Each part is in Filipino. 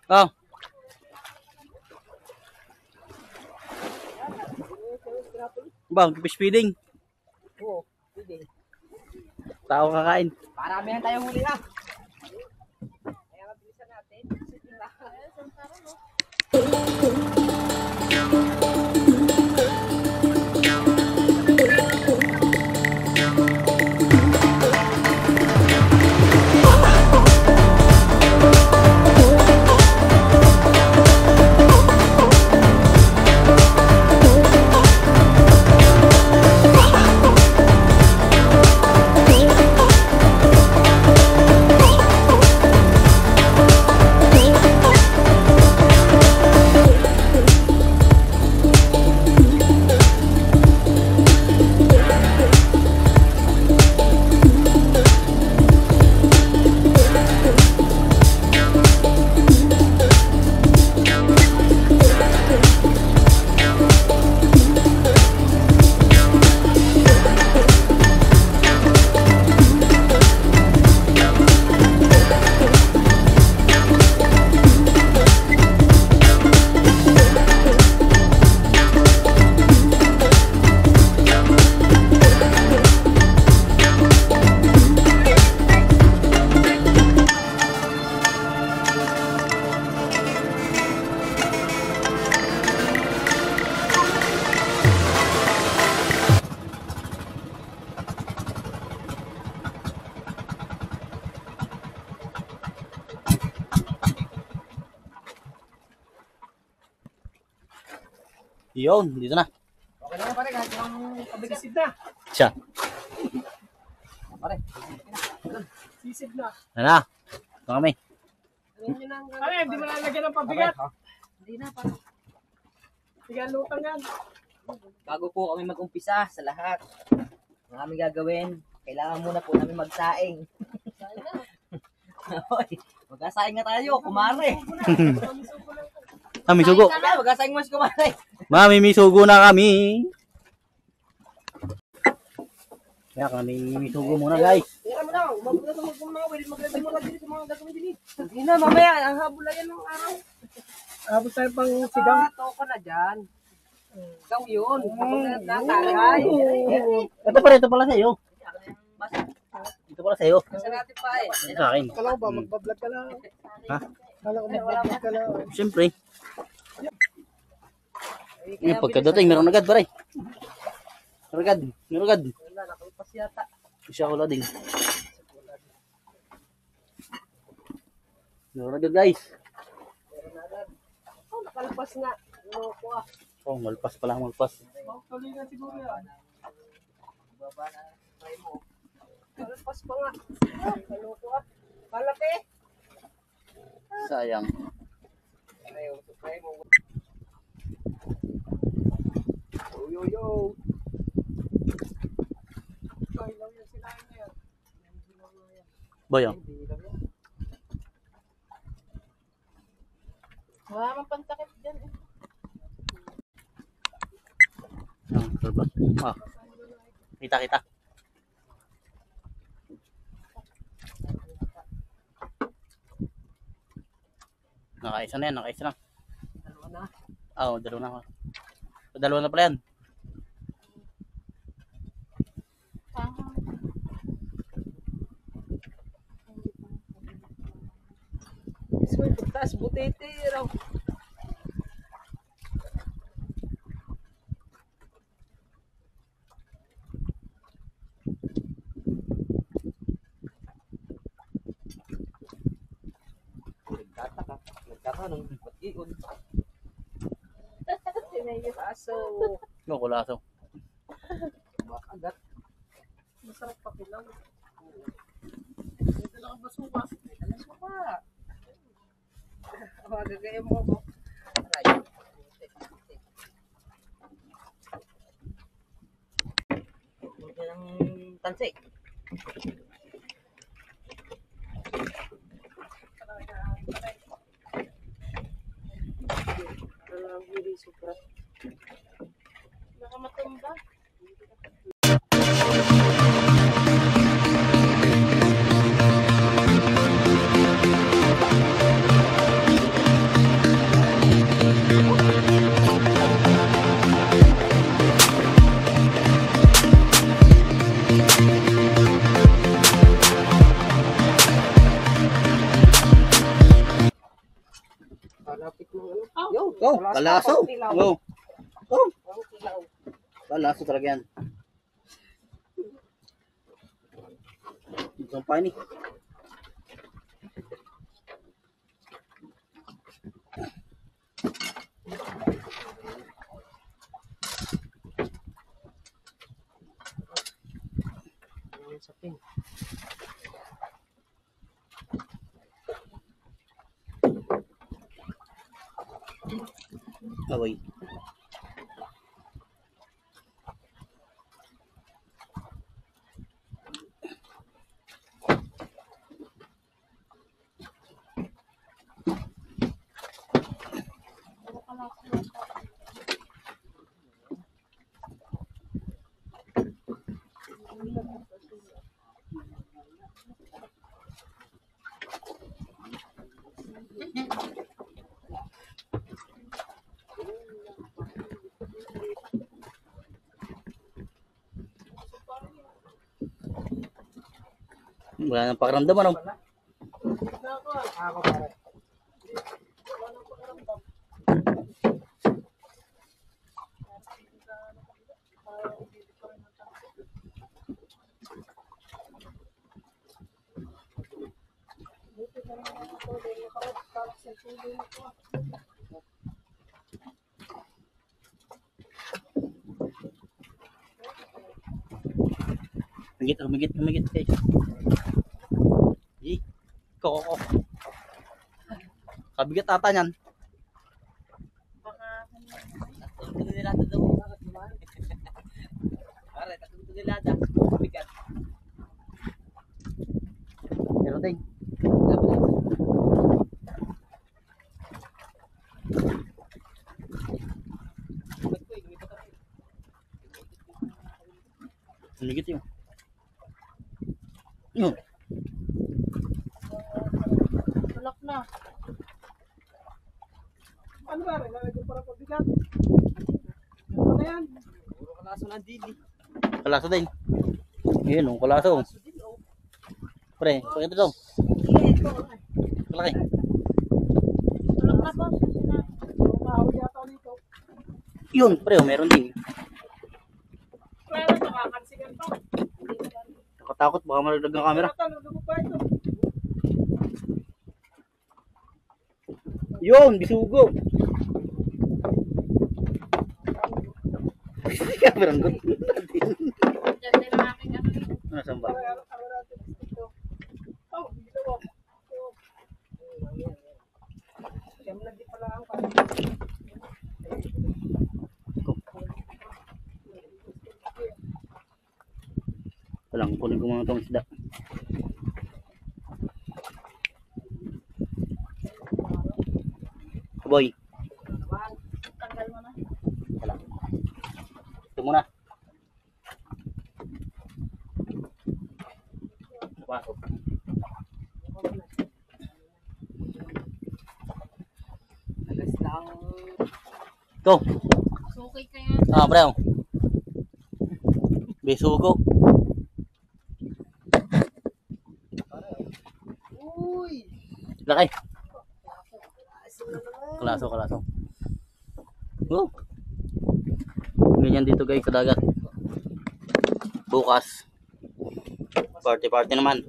Oh. Ba, fish feeding. Oo, feeding. Tao kakain. Marami na tayong huli ha. Kaya mabilisan natin. Yun, dito na. Okay na pare, kahit ang pabigasid na. Siya. Pare, sisid na. Na. Ito kami. Pare, hindi mo lalagyan ng pabigat. Hindi na pare. Sige, lutang yan. Bago po kami mag-umpisa sa lahat, ang aming gagawin, kailangan muna po namin magsaing. Hoy, magsasaing nga tayo, kumare. May sugo. Magsasaing mo si kumare. Mami, may sugo na kami. Kaya kami may sugo muna, guys. Tira mo lang, mag-ready mo lang din sa mga gagawin din. Hindi na, mamaya, ang habol na yan ng araw. Habol tayo pang sigang. Toko na dyan. Ikaw yun. Natagay. Ito pala sa'yo. Ito pala sa'yo. Kasi natin pa eh. Ito sa akin. Kala ko ba, magbablog ka lang. Ha? Kala ko magbablog ka lang. Siyempre. Yung pagkadating, meron agad, baray. Meron agad. Wala, nakalpas yata. Siya ko lading. Meron agad, guys. Oh, nakalpas nga. Loko ah. Oh, malpas pala, malpas. Tuloy na siguro yan. Baba na, try mo. Nakalpas pa nga. Loko ah. Kalaki. Sayang. Try mo. Yo. Kailan yan sila yan? Bayang. Wala mang pantakip dyan eh. Ah, kita. Nakaisa na yan, nakaisa na. Dalawa na. Oo, dalawa na. Dalawa na pala yan. Ismoy, pagtaas, butete raw. Nagkakaroon ng pag-ion. Aso. No, kulaso. Makagat. Masarap pa kilang. Ito lang ang basuka. Ito lang suka. Gagaya mo ako. Ito lang tansi. Baka matumba. Oh, kalaso. Wow. Oh, kalaso talaga yan. Isang pa ni. Away. Wala nang pakiramdam ano. Ako pare. Humigit guys. Koko. Kabigat ata niyan. Tatulog nila daw. Pare, tatulog nila daw. Bigat. Pero ting. Humigit yun. Yun. Tulak na. Ano ba rin? Lalagyan para pabigat. Ano yan? Puro kalaso ng didi. Kalaso din. Yun, oh, kalaso. Pre, pakita daw. Malaki. Tulak na po. Mahawag yata dito. Yun, pre, meron din. Pero nakakansigan to. Nakatakot, baka malagdag ng camera. Ano pa ito? Yun, bisugo. Kamerang good. Diyan din ang aking ano. Nasaan ba? Oh, dito mo. Siyam na di pala ang Walang kunin ko mga itong isda. Boy, Tanggal mo na. wala. Ito muna. Pasok. nagas lang. Go. Sukay ka yan. Ah, pre. Bisugo. Uy! Laki. Kalaso. Oh. Ganyan dito guys sa dagat. Bukas. Party naman.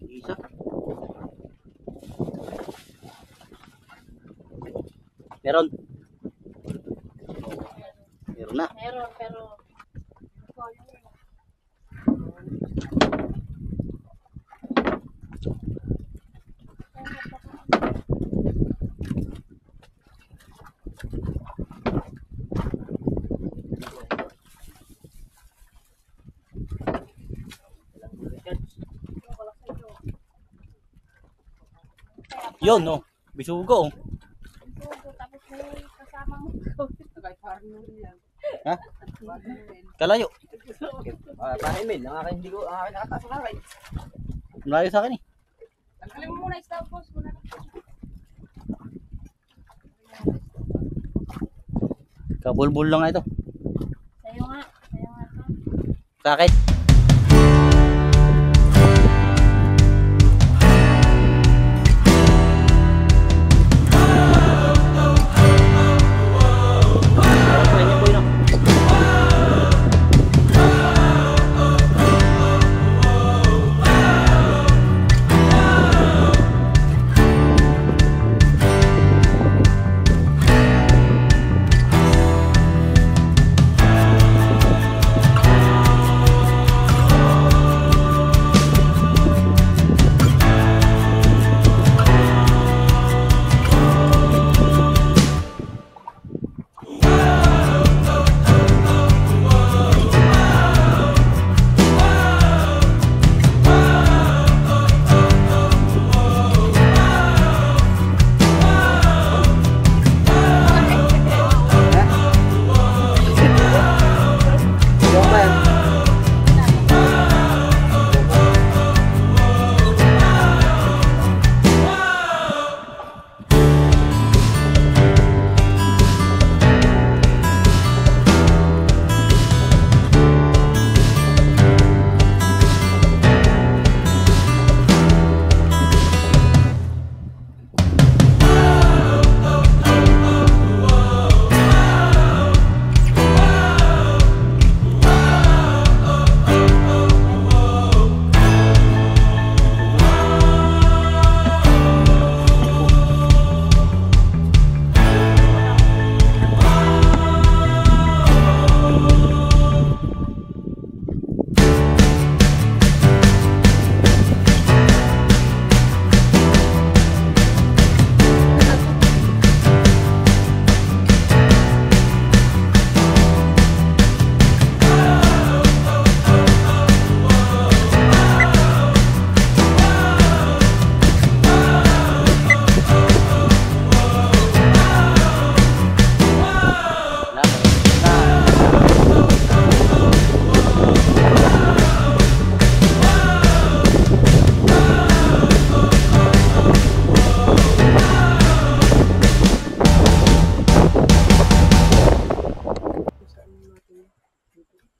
Isa. Meron. Meron na. Meron, pero Yun, no. Bisugo. sugo. Tapos may kasama mo. Kahit parang nung yan. Ha? Kalayo. Bahay Mel, ang akin nakataas ang akin. Malayo sa akin eh. Tanggalin mo muna, stop post muna. Kabulbul lang nga ito. Sa'yo nga to. Sa akin.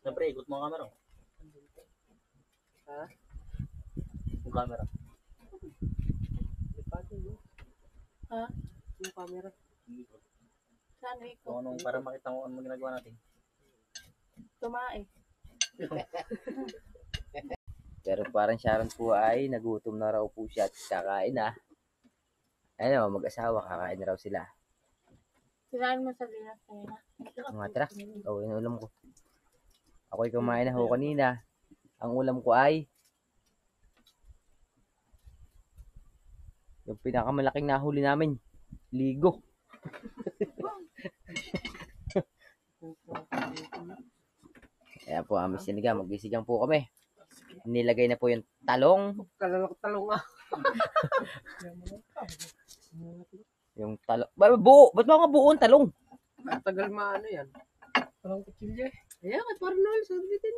Siyempre, ikot mo ang camera. Ha? Yung camera. Ha? Yung camera. Saan ko? Kung anong para makita mo anong ginagawa natin. Tumae. Pero parang Sharon po ay nagutom na raw po siya at kakain na. Ayun, mag-asawa, kakain na raw sila. Sirain mo sa linas sa'yo na. Mga tara, gawin ang ulam ko. Ako'y kumain na ho kanina. Ang ulam ko ay yung pinakamalaking nahuli namin, ligo. Kaya po aming sinigang, mag-isigang po kami. Nilagay na po yung talong. Talong ah. Yung talong. Buo! Ba't mga buo ang talong? Tagal maano yan. Talong kutsilya eh. Ayan, at parang nahal, sabitin.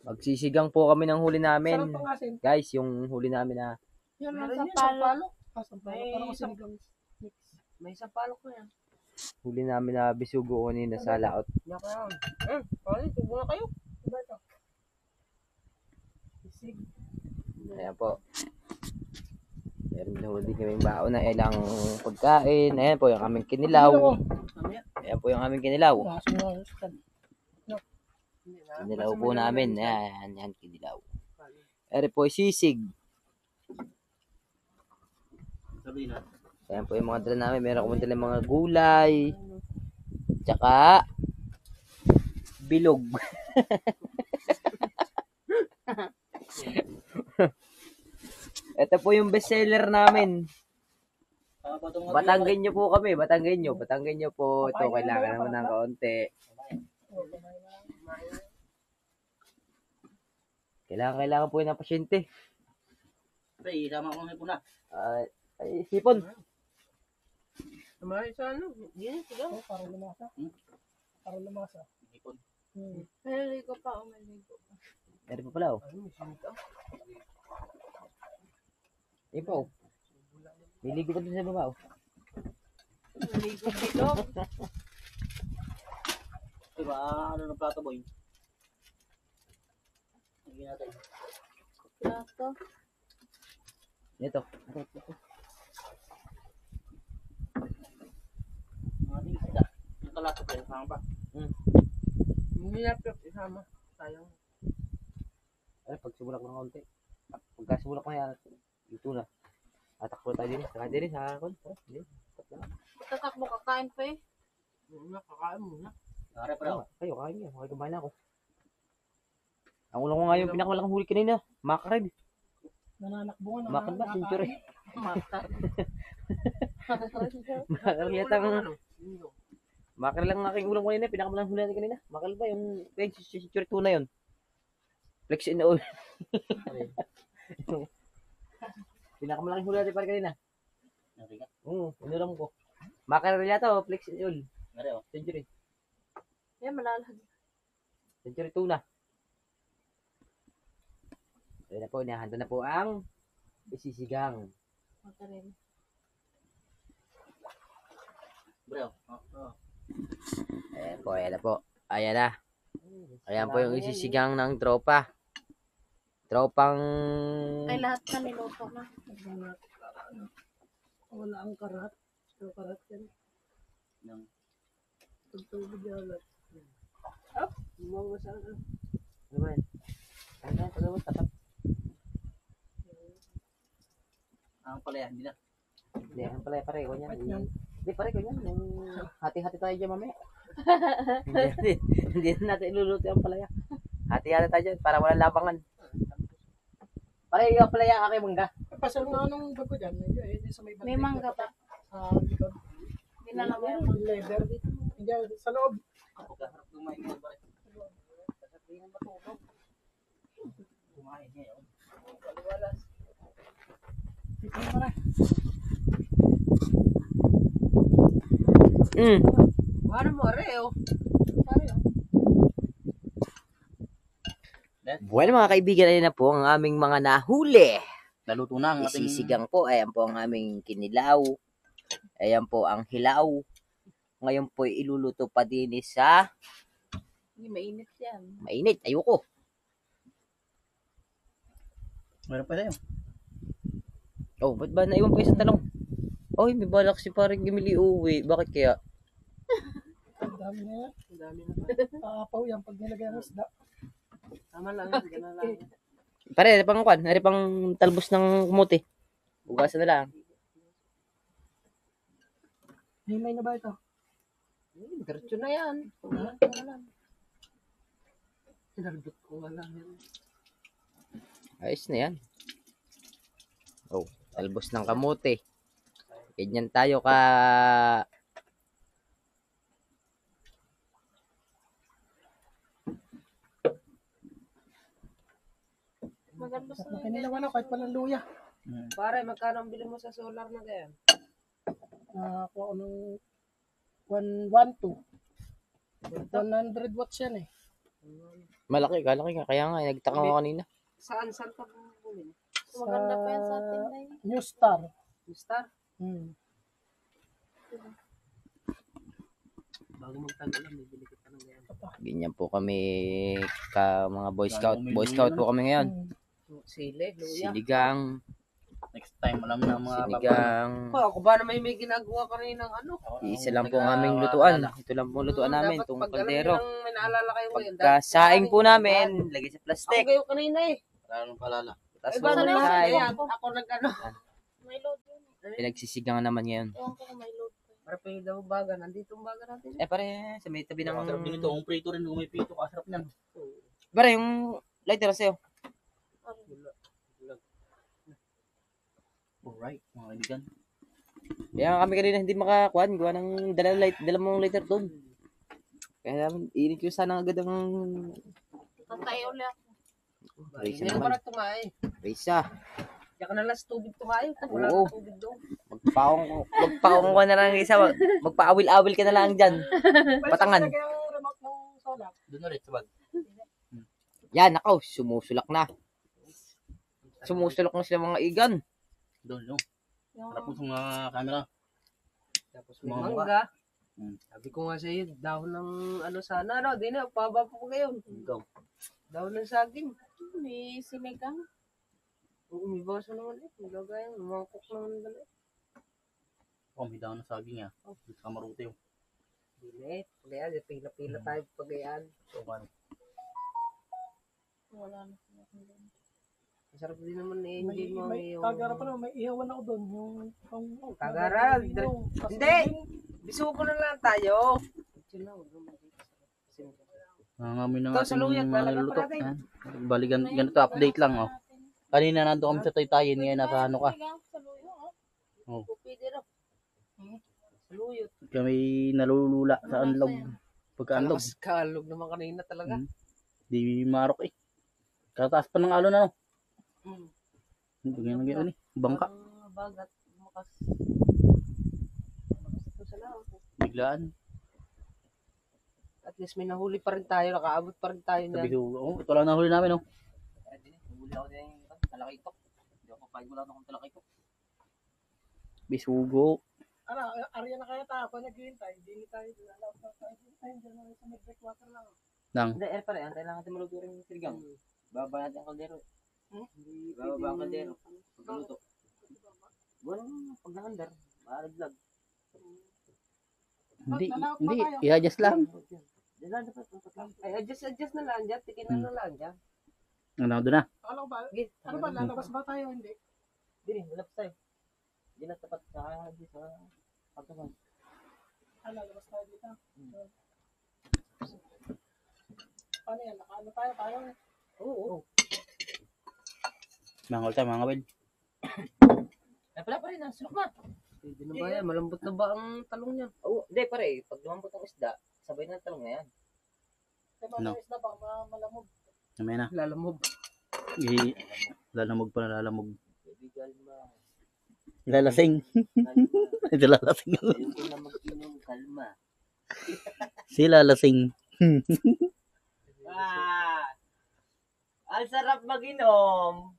Magsisigang po kami ng huli namin. Sarap ang asin. Guys, yung huli namin na Yun Meron lang yan, sa palo. sampalok. May sampalok na yan. huli namin na bisugo kanina sa laot. Nakaroon. Pali, tubo na kayo. Diba ito? Isig. Ayan po. Meron din huli kaming baon na ilang pagkain. Ayan po yung aming kinilaw. Ayan po yung aming kinilaw. Kinilaw po namin. Ayan, yan kinilaw. Ayan po yung sisig. Ayan po yung mga dala namin. Meron kami dala mga gulay. Tsaka bilog. Ito po yung bestseller namin. Batanggenyo po kami. Batanggenyo po. Ito kailangan naman ng kaunti. Kailangan po yun ng pasyente. Pre, isama ko na. Ay, sipon. May sa ano? Yan, sigaw. Parang lumasa. Para lumasa. Ipon. Maliligo pa o maliligo. Meron pa pala, oh. Ano, may sinita? Ayun pa, oh. Liligo ko dun sa baba, oh. Maliligo dito. Diba, ano ng plato boy? Hindi natin. Plato. Ito. Mga tingin sila. Yung kalato kayo, saan ba? Hindi laptop, isama. Sayang. Ay, pag sumulak ng konti. Pagka sumulak mo yan, ito na. Atakbo tayo din. Saka din sa kon. Hindi. Tatakbo kakain pa eh. Kakain muna. Nara pa raw. Kayo, kain niya. Makikumain ako. Ang ulang ko nga yung pinakamalaking huli kanina. Makarel. Nananakbungan na. Makal ba? Century. Mata. Makarel yata ang... Makarel lang ang aking ulang ko kanina. Pinakamalaking huli natin kanina. Makarel ba? Yung century tuna yun. Flex in the oil. Pinakamalaking huli natin pare kanina. Narigat. Inulam ko. Makarel yata oh. Flex in the oil. Nari oh. Century. Yan, malalag. Century tuna. Ayun na po, nahanda na po ang isisigang. Mata rin. Bro. Oh. Ayan po, ayan na po. Ayan na. Ayan po yung isisigang ng tropa. Tropang... Ay, lahat na niluto na. Wala ang karat. Yung karat yan. Nang Tugtugod yan. Mga saan. Ano ba yan? Ano ba yan? Pagawag tapat. ang pala yan, hindi na. Hindi, ang pala pare ko niyan. Hindi pare ko niyan. Yung hati-hati tayo dyan mamaya. Hindi na natin iluluto ang palaya. Hati-hati tayo dyan para walang labangan. Pare, yung palaya aking mangga. Pasal na anong bago dyan. Hindi sa may May mangga pa. Sa likod. Hindi na lang yan. Leather. Hindi, sa loob. Ako kaharap kumain ng balik. Kasabihin ng matulog. Kumain niya yun. Waliwalas. Dito na pala. Ano mo, Reo? Bueno mga kaibigan, ayun na po ang aming mga nahuli. Naluto na ang ating... Isisigang po, ayan po ang aming kinilaw. Ayan po ang hilaw. Ngayon po iluluto pa din sa Hindi, mainit yan. mainit. Ayoko. Meron pa tayo. Oh, ba't ba naiwan pa isang talong? Oy, may balak si parang Gimili uwi. Bakit kaya? Ang dami na yan. Ang dami na. Aapaw yan pag nilagay ang isda. Tama lang, gano'n lang. Pare, ari pang kwan. Ari pang talbos ng kumuti. Ugasan na lang. Himay na ba ito? Diretso na yan. Sinardot ko nga lang yan. Ayos na yan. Oh, talbos ng kamuti. Ganyan tayo ka... Maganda sa At nakinilawan ako kahit palang luya. Pare, magkano ang bili mo sa solar na ganyan? Nakakuha ko ng 112. 100 watts yan eh. Malaki, kalaki ka. Kaya nga, nagtaka ko kanina. Saan ka bumili? maganda pa yan sa atin na yun. New Star. Star? Bago magtagalan, bibili kita ng ganyan. Ganyan po kami ka mga Boy Scout. Boy Scout po kami ngayon. Sili, luya. Sinigang. Next time, alam na mga Sinigang. Ako ba naman may ginagawa ka rin ng ano? Isa lang po ang aming lutuan. Ito lang po lutuan namin. Dapat Itong pag alam kaldero. niyo lang may naalala kayo ngayon. Pagkasaing po namin, lagay sa Ako plastic. kayo kanina eh. Wala nang palala. Tapos Iba na lang mamatay. yan. Ako nag-ano. May load yun. Pinagsisigangan naman ngayon. Ewan ko kung may load pa. Para pa yung daw baga. Nandito ang baga natin. Eh pare, sa may tabi ng... Kasarap din ito. Kung prito rin, kung may prito, kasarap niyan. Pare, yung lighter sa'yo. Alright, mga kaibigan. Kaya kami kanina hindi makakuan. Gawa ng dala mong lighter doon. Kaya naman, init ko sana agad ang... Tatay ulit ako. Risa Hindi naman. naman tumae. Risa. Diyan ka na last tubig tumae. Wala Oo. na tubig doon. Magpaong ko na lang Risa. Magpaawil-awil ka na lang dyan. Patangan. Kaya Doon ulit sa bag. Yan, ako, sumusulak na. Sumusulak na sila mga igan. Doon, no? Yung Harap mo sa mga camera. Tapos may Mga mangga. Hmm. Sabi ko nga sa iyo, dahon ng ano sana, ano, di na, pababa po kayo. Ikaw. Dahon ng saging. may sinigang. Oo, may baso naman eh. May lagayan, mangkok naman dala. Oh, may daw na saging ah. Dito ka maruti yung. Di na eh. Pagayaan, pila-pila tayo pagayaan. So, man. Wala na. Masarap din naman eh. May, Hindi mo may yung... kagara pa naman, may ihawan ako doon. Yung, Kagara? Hindi! Biso ko na lang tayo. Yun na, huwag naman dito. Nangangamoy ng Ito, ating saluyot, mga lalagyan niluluto. pa natin. Yan. Bali, ganito update lang oh. Kanina nando kami sa Taytayin, ngayon nasa ano ka. Sinigang sa luyo, Oh. Pwede rin. Saluyot. Kami nalulula sa anlog. Pagka-anlog. Mas kalog naman kanina talaga. Hmm. Di marok eh. Kataas pa ng alon ano. Ganyan ngayon eh. Bangka. Ang bagat, makas. Ito sa lao. Biglaan. At least may nahuli pa rin tayo, nakaabot pa rin tayo Sabi niyan. ko, oh, ito lang nahuli namin oh. Huli ako din yung talakay-tok. Hindi ako papayag wala akong talakay-tok. Bisugo. Ano, area na kaya tayo, pag naghihintay, hindi tayo, alam na tayo, ay, dyan na rin sa may breakwater lang. Nang. Hindi, pare, antay lang natin maluto rin yung sinigang. Baba natin ang kaldero. Baba ang kaldero. Pagkaluto. Buwan pag nakandar, maaraglag. Hindi, hindi. I-adjust lang. Diyan lang dapat ang patlang. Ay, adjust na lang dyan, tikin na lang dyan. Ano doon na? Alam ba, Sige, ano ba, lalabas ba tayo, hindi? Dili, lalabas tayo. Diyan na tapat sa pagkaman. Lalabas tayo dito. Paano yan, nakaano tayo, tayo, Oo. Mangol tayo mga kapatid. Ay pala pare, nasulok na. Pwede na ba yan? Malambot na ba ang talong niya? Oo, hindi pare, pag lumambot ang isda, sabay na talong na yan. Diba, Ano? no. Isda ba, malamog. Namay na. Lalamog. Lalamog pa na lalamog. Kaibigan mo. Lalasing. Ito lalasing. Ayoko na mag-inom, kalma. Si lalasing. Ang sarap mag-inom.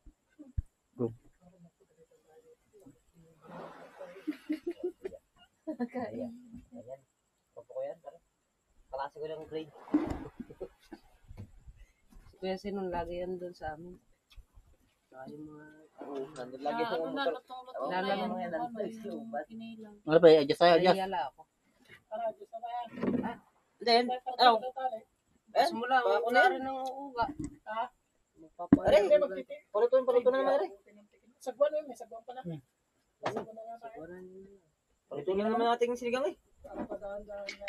Ayan. Ayan. Papo ko yan, pare. Kalasa ko ng grade. Kaya sinong lagi yan doon sa amin. Saka yung mga... Oo, nandun lagi sa Ano na, motor. lutong-lutong Lala na yan. naman yan, nandun Ano, sa yung ubat. kinilang. Ano pa, adjust tayo, adjust. Nahiyala ako. Tara, gusto na yan. Then, Tayo, tali. Tapos mula, baka ako ko na na rin ng uga. Ha? Aray, Hindi, magtiti. paluto na naman, Aray. Sagwan yun, may sagwan pa na. Sagwan na nga tayo. Paluto na naman natin yung sinigang eh. Para padahan-dahan na.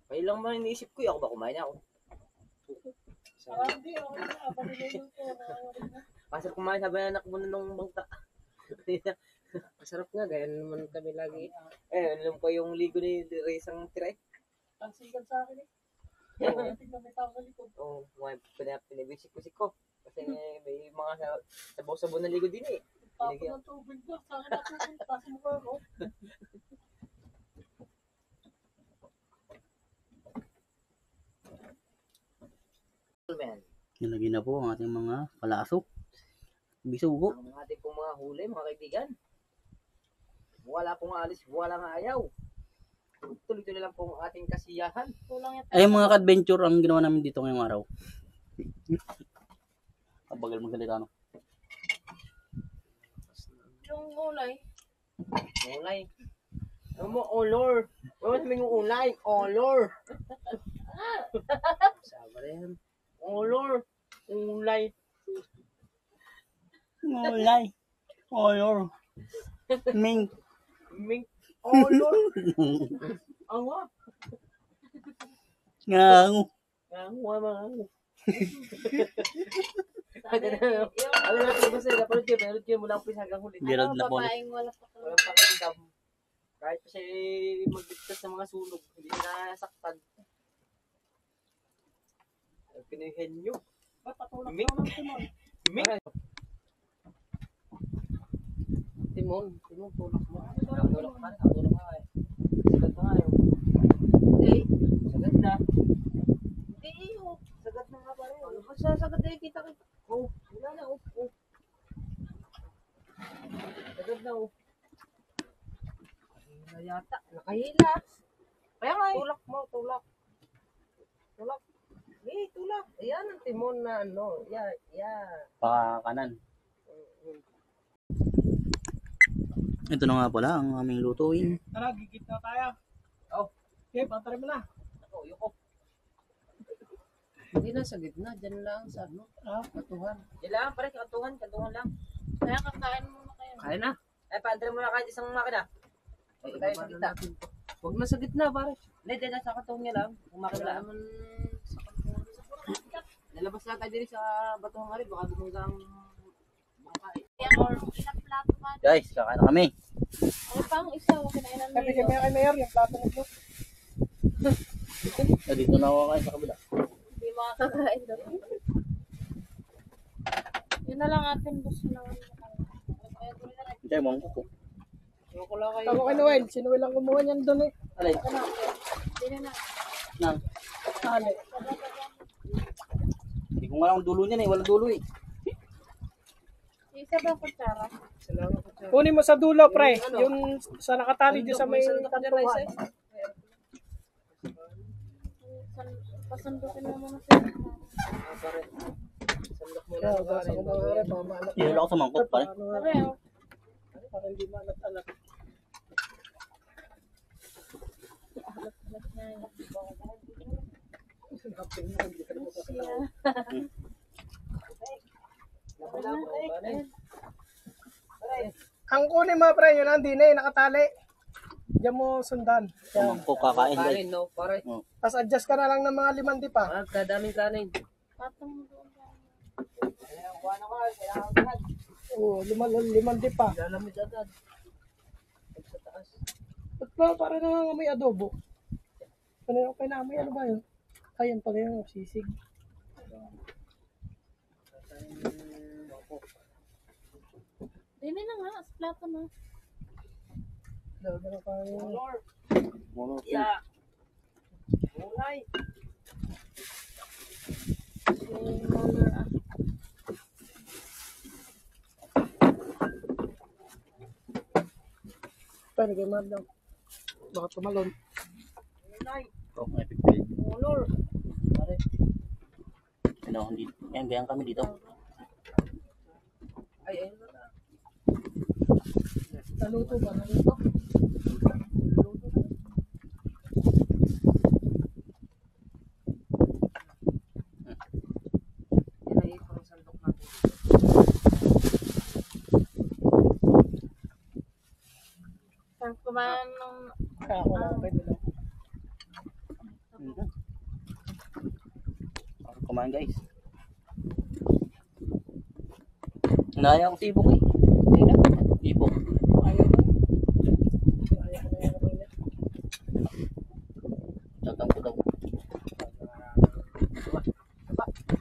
Kaya lang man iniisip ko, ako ba kumain ako? Para hindi, ako na, pamilinin ko. Pasal kumain, sabi na anak mo na nung bangta. Masarap nga, gaya naman kami lagi. Alam ko yung ligo ni Resang tira eh. Tansigan sa akin eh. Tingnan may tao sa likod. Oo, pinibisik-bisik ko. Kasi may mga sabaw-sabaw na ligo din eh. Tapos ng tubig doon, sa akin natin, tapos mo ko. Man, Nilagay na po ang ating mga palaso. Bisugo. ang ating pong mga huli, mga kaibigan. Wala pong alis, wala nga ayaw. Tuloy-tuloy lang pong ating kasiyahan. Kulang yan. Ay, mga adventure ang ginawa namin dito ngayong araw. Kabagal magsalita, no? Yung gulay. Ulay. Ano mo, olor? Ano sabi ng ulay? Olor. Sama na yan. Olor. Ulay. Olay. Olor. Ming. Ming. Olor. Awa. Ngango. Awa mga. Ano natin ba sa'yo? Napanood yun mula umpisa hanggang huli. Gerald na po. Babaeng wala pa Walang pakiramdam. Kahit pa siya magdiktas sa mga sunog, hindi na nasaktan. Pinihenyo. Ba't patulak Ming. ko ng timon? Ming. Timon, tulak mo. Tulak ka eh. Sigat ka nga eh. Hey, sagat. na. Hindi, oh. Sagat na nga pare. Ano ba sasagat na kita? Oh, wala na, oh. Oh. Sagat na, oh. Wala yata. Nakahila. Kaya nga eh. Tulak mo, tulak. Tulak. Eh, tulak. Ayan ang timon na ano. Yeah. Pa kanan. Ito na nga pala ang aming lutuin. Tara, gigit na tayo. Oh. Okay, patarin mo na. Ako, yuko. Hindi na sa gitna. Diyan lang sa ano. Katuhan. Kailangan pare, katuhan lang. Kaya kakain muna kayo. Kaya na. Ay, paantay mo na kahit isang makina. Ay, tayo sa gitna. Huwag na sa gitna, pare. Hindi, nasa katuhan niya lang. Kung makina lang. Naman sa katuhan. Lalabas lang tayo dito sa Batuhang Ari. Baka dumunggang makain. Kaya ilang plato ba? Guys, kakain na kami. Ano pa ang isa? Kinainan mo Bigyan mo yan kay Mayor, yung plato ng blue. Dito na ako kain sa kabila. Hindi makakakain daw. Yun na lang atin gusto naman. Hintay mo ang kuko. Yuko lang kayo. Tama kay Noel, si Noel ang kumuha niyan doon eh. Alay, Hindi na na. nang. Sali. Hindi ko nga lang ang dulo niyan eh. Walang dulo eh. Isa ba kutsara? Salamat po, sir. Kunin mo sa dulo, pre. Yung sa nakatali dyan sa may kantuhan. Pasundukin mo muna siya. Pare. Sandok mo Kaya, na. basa ko mga harap, mga maalat. Ihula ko sa mangkot pare. Pare, oh. Para hindi maalat-alat. Ang kunin mo, pre, yun ang dinay, nakatali. Diyan mo sundan. Sa mangkot kakain guys. Kanin, no? Pare. Tapos adjust ka na lang ng mga 5 pa. Kadaming kanin. Patong mo doon. Oo, 5 pa. Lalamig agad. Sa taas. Ba't ba, para na may adobo? Ano yung pinamoy, ano ba yun? Ayan pala yung sisig. Dini na nga, sa plato na. Dalawa pa yung... Mono. Yeah. Mulay. Yung roller, ah. Pero kay Madam. Baka tumalon. Mulay. Oh, may pipil. Mulor. Pare. Ano, hindi. Yan, gayang kami dito. Ay, ayun na. Naluto ba? Naluto? Yan ay pang sandok natin. Saan kumain ng... Kaya ako lang pwede lang. Kumain guys. Naya ako si Ibok eh. Ibok. Ayaw ko na yung mainit. Tatang ko daw.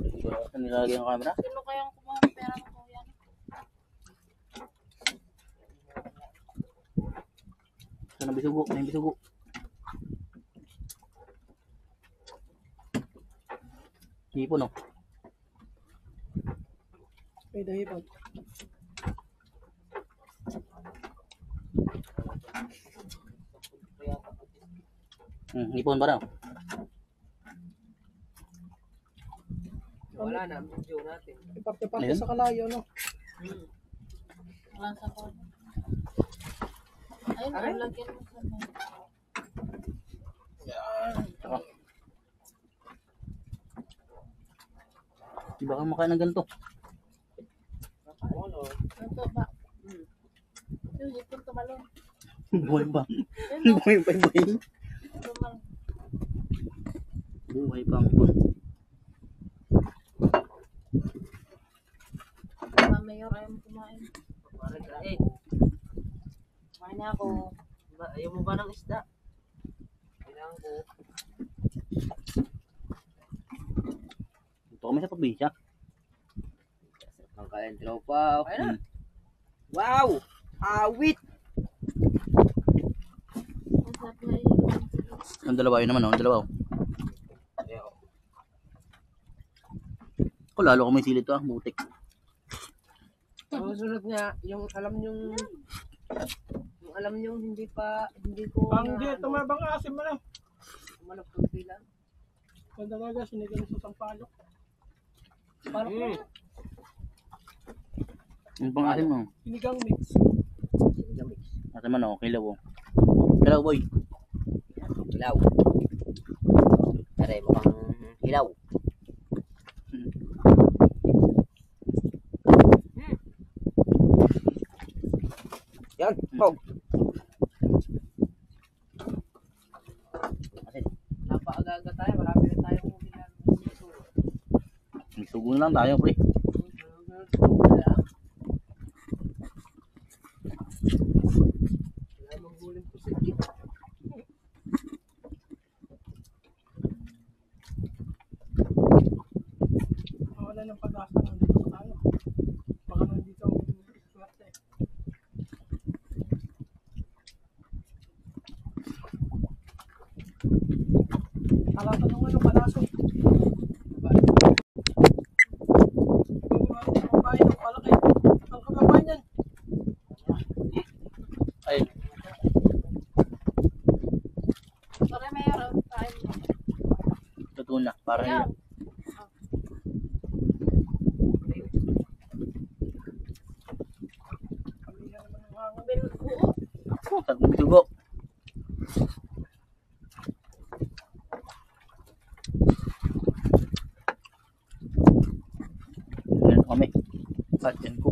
Hindi ko na nilalagay ng camera. Sino kayang kumuha ng pera ng kuya? Ito na bisugo. May bisugo. Hipon oh. May dahipon. Hipon ba daw? Wala na. Video natin. Iparte-parte Ayun. sa kalayo, no? Wala sa ko. Ayun, Aray. lagyan mo sa mga. Saka. Di ba kayo makain ng ganito? Ito ba? Yung hipon tumalon. Buhay ba? Ayun, Buhay ba? Buhay. tumalon. Buhay pa ang hipon. Mayor, ayaw mo kumain. Pare, kain. Kumain na ako. Ayaw mo ba ng isda? Kailangan ko. Ito kami sa probinsya. Ang kain tropa. Ayun na. Wow! Awit! Ang sarap na yun. Ang dalawa yun naman oh. Ang dalawa oh. lalo ko may sili to butik. Ang sunod nga, yung alam yung hindi ko Ang di, tumabang asim mo na. malapot sila. Kung talaga, sinigang sa sampalok. Parang Yung pang asin mo. sinigang mix. Asin man ako, kilaw oh. Kilaw boy. Hilaw. Pare, mukhang hilaw. Yan, pog. Napaaga tayo, marami na tayong ginagawa. Nagsugo na lang tayo pre. Wala manghuling po sige. Wala ng pag-asa nandito tayo. Baka nandito ang swerte. Alata nung ano, palaso. Ang bahay ng palaki. Ang kagabayan yan. Ay, Sorry, mayroon tayo. totoo na. Parang Yan. Tagong sugo. Ganito kami. At yan ko.